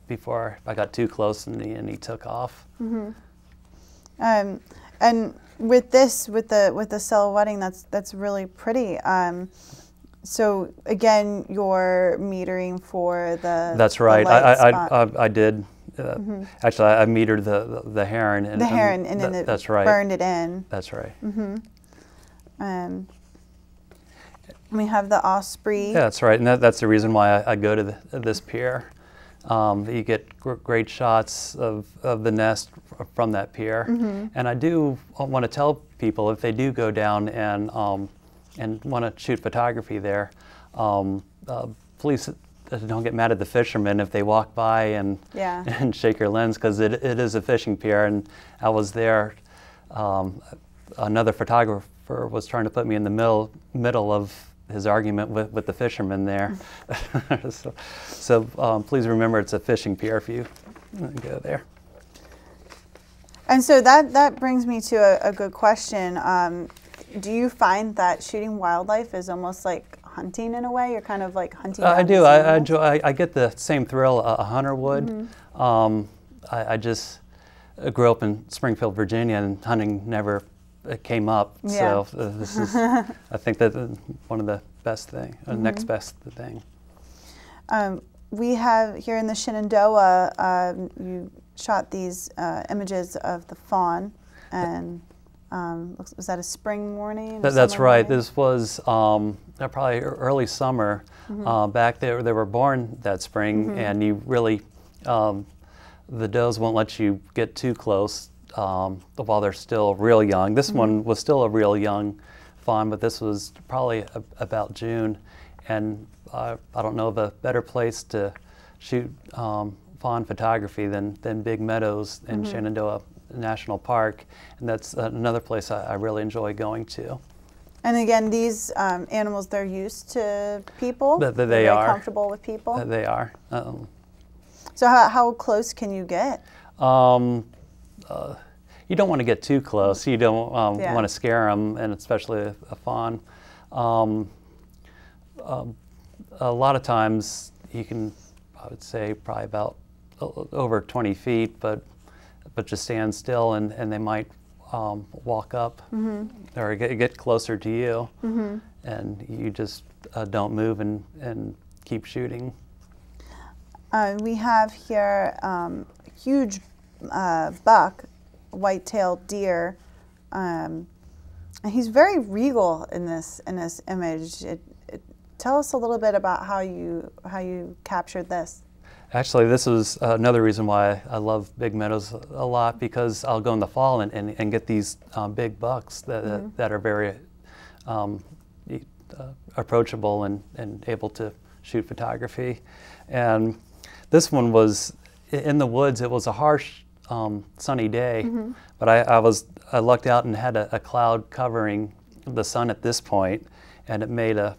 before I got too close and he took off. And with this, with the silhouetting, that's really pretty. So again, you're metering for the. That's right. I did. Mm-hmm. Actually, I metered the heron. And then it that's right. burned it in. That's right. We have the osprey. Yeah, that's right, and that's the reason why I go to this pier. You get great shots of the nest from that pier, and I do want to tell people if they do go down and want to shoot photography there, please don't get mad at the fishermen if they walk by and shake your lens, because it is a fishing pier, and I was there. Another photographer was trying to put me in the middle of his argument with the fishermen there. so please remember it's a fishing pier if you go there. And so that brings me to a good question. Do you find that shooting wildlife is almost like hunting in a way? You're kind of like hunting. I do. I get the same thrill a hunter would. I just grew up in Springfield, Virginia, and hunting never came up. So this is, I think, that one of the best thing, next best thing. We have here in the Shenandoah, you shot these images of the fawn, and was that a spring morning? That's right. Morning? This was probably early summer. Back there, they were born that spring, and you really, the does won't let you get too close while they're still real young. This one was still a real young fawn, but this was probably about June, and I don't know of a better place to shoot fawn photography than Big Meadows in Shenandoah National Park, and that's another place I really enjoy going to. And again, these animals, they're used to people? They are. Comfortable with people? They are. So how close can you get? You don't want to get too close. You don't want to scare them, and especially a fawn. A lot of times you can, I would say, probably about over 20 feet, but just stand still, and they might walk up or get closer to you, and you just don't move and keep shooting. We have here a huge buck, white-tailed deer, and he's very regal in this image. Tell us a little bit about how you captured this. Actually, this was another reason why I love Big Meadows a lot, because I'll go in the fall and get these big bucks that are very approachable and able to shoot photography. And this one was in the woods. It was a harsh, sunny day, but I lucked out and had a cloud covering the sun at this point, and it made a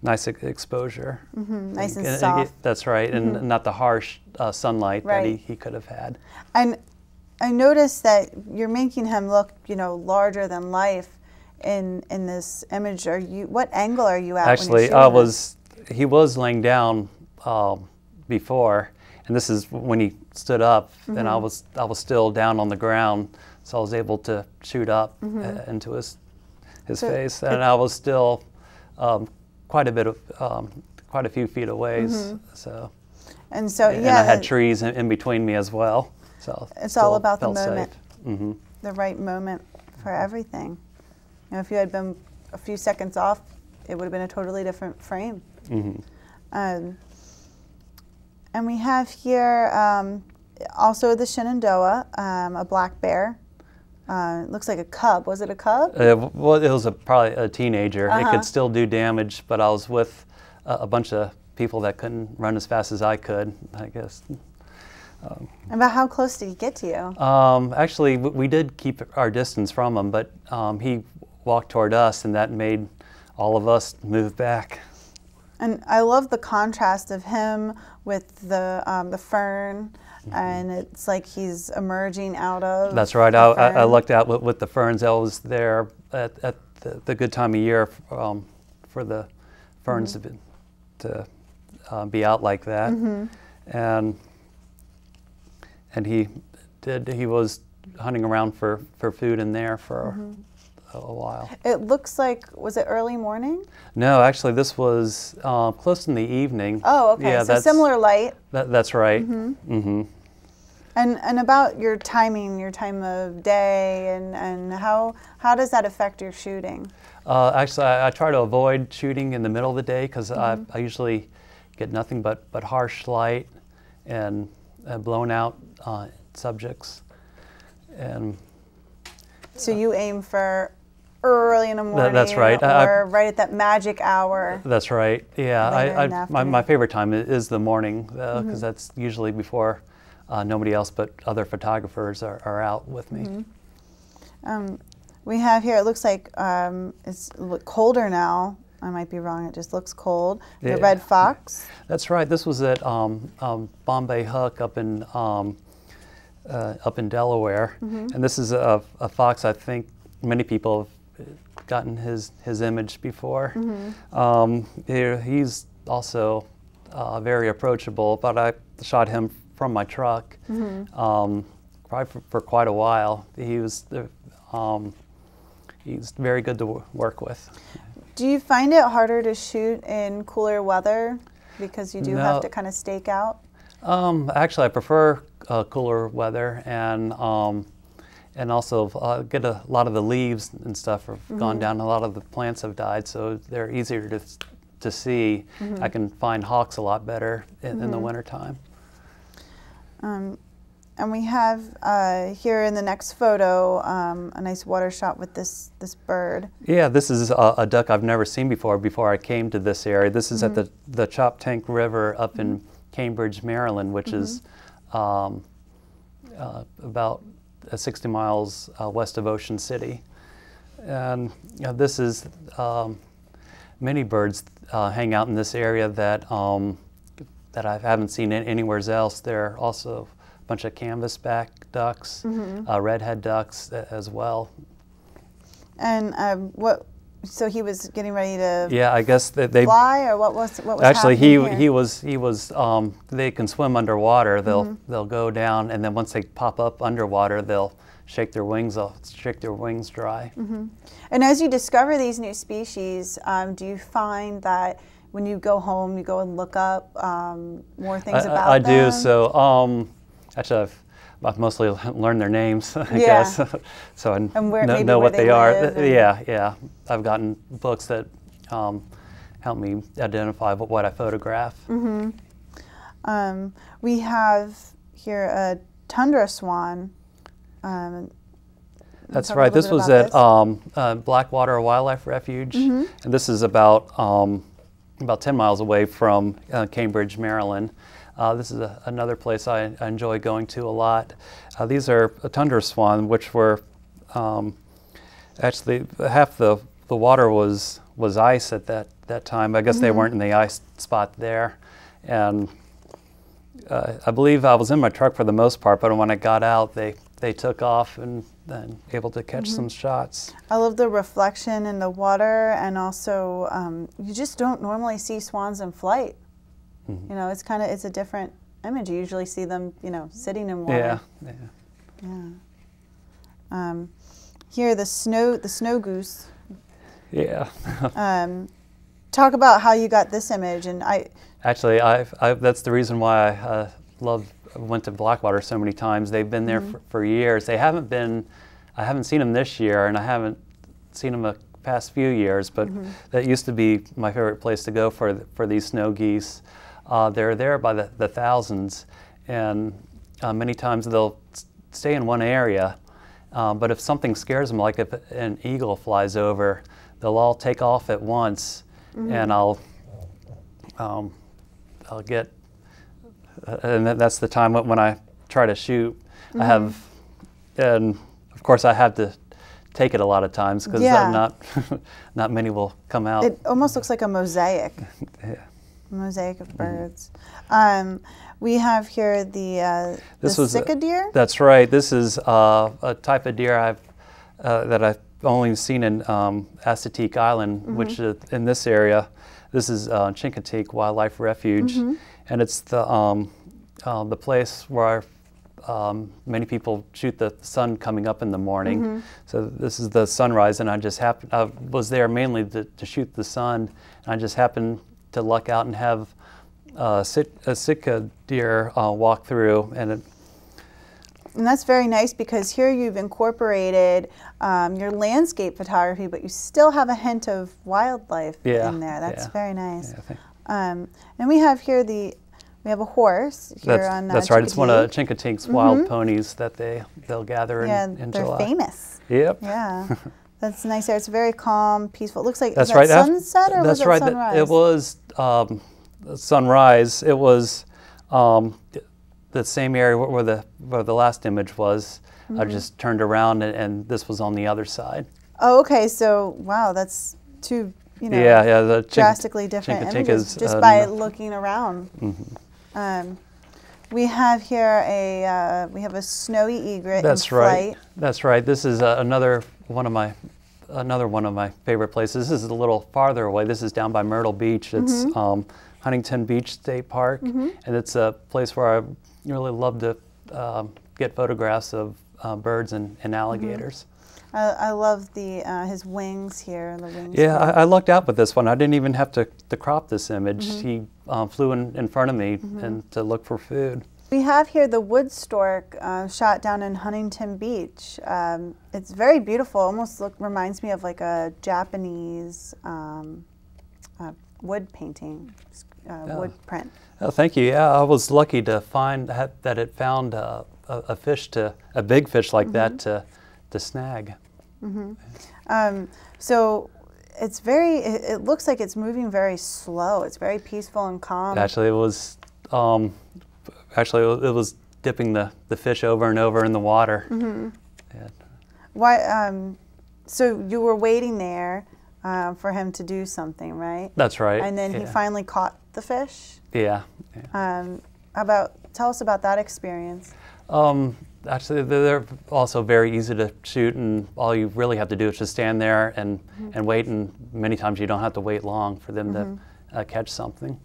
nice exposure. Nice and soft. That's right, and not the harsh sunlight that he could have had. And I noticed that you're making him look, larger than life in this image. What angle are you at? Actually, he was laying down before, and this is when he stood up, and I was still down on the ground, so I was able to shoot up into his face, and I was still quite a few feet away. And I had trees in between me as well. So it's all about the moment, the right moment for everything. If you had been a few seconds off, it would have been a totally different frame. And we have here also the Shenandoah, a black bear. It looks like a cub. Was it a cub? Well, it was probably a teenager. It could still do damage, but I was with a bunch of people that couldn't run as fast as I could, I guess. About how close did he get to you? Actually, we did keep our distance from him, but he walked toward us, and that made all of us move back. And I love the contrast of him with the fern, and it's like he's emerging out of. That's right. I lucked out with the ferns. I was there at the good time of year for the ferns to be out like that. And he was hunting around for food in there for a while. It looks like, was it early morning? No, actually this was close in the evening. Oh, okay. Yeah, so similar light. That's right. And about your timing, your time of day, and how does that affect your shooting? Actually, I try to avoid shooting in the middle of the day because I usually get nothing but harsh light and blown out subjects. And so you aim for early in the morning. That's right. Or right at that magic hour. That's right. Yeah, my favorite time is the morning because that's usually before nobody else but other photographers are out with me. We have here, it looks like it's a little colder now. I might be wrong, it just looks cold. The red fox. That's right. This was at Bombay Hook up in Delaware. And this is a fox I think many people have gotten his image before. He's also very approachable, but I shot him from my truck probably for quite a while. He's very good to work with. Do you find it harder to shoot in cooler weather because you do have to kind of stake out? Actually, I prefer cooler weather, and also get a lot of the leaves and stuff have gone down. A lot of the plants have died, so they're easier to see. I can find hawks a lot better in the wintertime. And we have here in the next photo a nice water shot with this bird. Yeah, this is a duck I've never seen before I came to this area. This is at the Choptank River up in Cambridge, Maryland, which is about 60 miles west of Ocean City. And this is many birds hang out in this area that I haven't seen anywhere else. There are also a bunch of canvasback ducks, redhead ducks as well. And so he was getting ready to I guess they fly, or what was actually happening he was they can swim underwater. They'll go down, and then once they pop up underwater, they'll shake their wings dry. And as you discover these new species, do you find that when you go home, you go and look up more things about them? I do. So actually, I've mostly learned their names, I guess. So I know what they are. Yeah. I've gotten books that help me identify what I photograph. We have here a tundra swan. That's right. This was at Blackwater Wildlife Refuge, and this is about 10 miles away from Cambridge, Maryland. This is another place I enjoy going to a lot. These are a tundra swan, which were actually half the water was ice at that time. I guess they weren't in the ice spot there, and I believe I was in my truck for the most part. But when I got out, they took off and able to catch some shots. I love the reflection in the water, and also you just don't normally see swans in flight. You know, it's a different image. You usually see them, sitting in water. Here, the snow goose. Yeah. Talk about how you got this image, and actually, that's the reason why I went to Blackwater so many times. They've been there for years. I haven't seen them this year, and I haven't seen them the past few years. But that used to be my favorite place to go for these snow geese. They're there by the thousands, and many times they'll stay in one area, but if something scares them, like if an eagle flies over, they'll all take off at once, and I'll get, and that's the time when I try to shoot. And of course I have to take it a lot of times because not many will come out. It almost looks like a mosaic. Mosaic of birds. We have here the Sika deer. That's right. This is a type of deer that I've only seen in Assateague Island, which is in this area. This is Chincoteague Wildlife Refuge, and it's the place where many people shoot the sun coming up in the morning. So this is the sunrise, and I was there mainly to shoot the sun, and I just happened to luck out and have a Sitka deer walk through, and that's very nice because here you've incorporated your landscape photography, but you still have a hint of wildlife in there. That's very nice. And we have here we have a horse here on That's right. It's one of Chincoteague's wild ponies that they'll gather in July. They're famous. Yep. Yeah. That's nice there. It's very calm, peaceful. It looks like that's is that sunset or that's was it right. sunrise? It was sunrise. It was the same area where the last image was. I just turned around and this was on the other side. Oh, okay. So wow, that's two drastically different images just by looking around. We have here a snowy egret in flight. That's right. This is another one of my favorite places. This is a little farther away. This is down by Myrtle Beach. It's Huntington Beach State Park, and it's a place where I really love to get photographs of birds and alligators. I love his wings here. The wings. Yeah, I lucked out with this one. I didn't even have to crop this image. He flew in front of me and to look for food. We have here the wood stork shot down in Huntington Beach. It's very beautiful. Almost reminds me of like a Japanese wood painting, wood print. Oh, thank you. Yeah, I was lucky to find that it found a big fish like that to snag. So it looks like it's moving very slow. It's very peaceful and calm. Actually, it was dipping the fish over and over in the water. Yeah. Why? So you were waiting there for him to do something, right? That's right. And then he finally caught the fish. Yeah. Tell us about that experience. Actually, they're also very easy to shoot, and all you really have to do is just stand there and wait, and many times you don't have to wait long for them to catch something.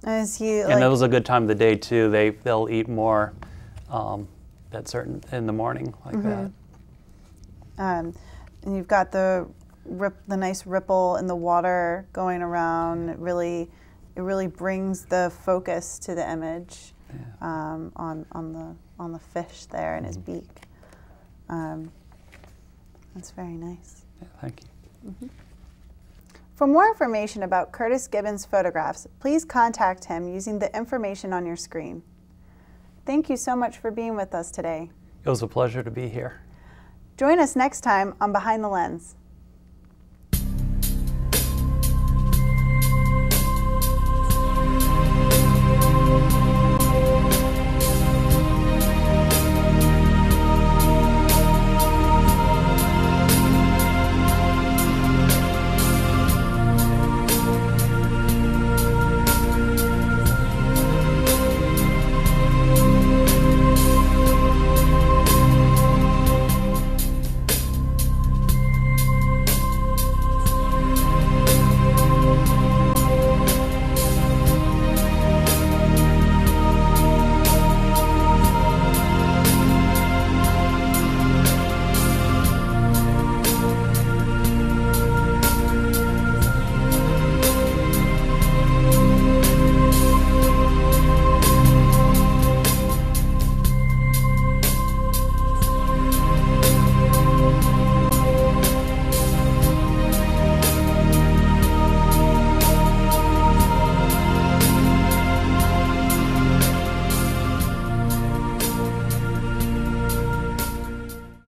And it was a good time of the day too. They'll eat more in the morning like that. And you've got the nice ripple in the water going around. It really brings the focus to the image on the fish there in his beak. That's very nice. Yeah, thank you. For more information about Curtis Gibbens photographs, please contact him using the information on your screen. Thank you so much for being with us today. It was a pleasure to be here. Join us next time on Behind the Lens.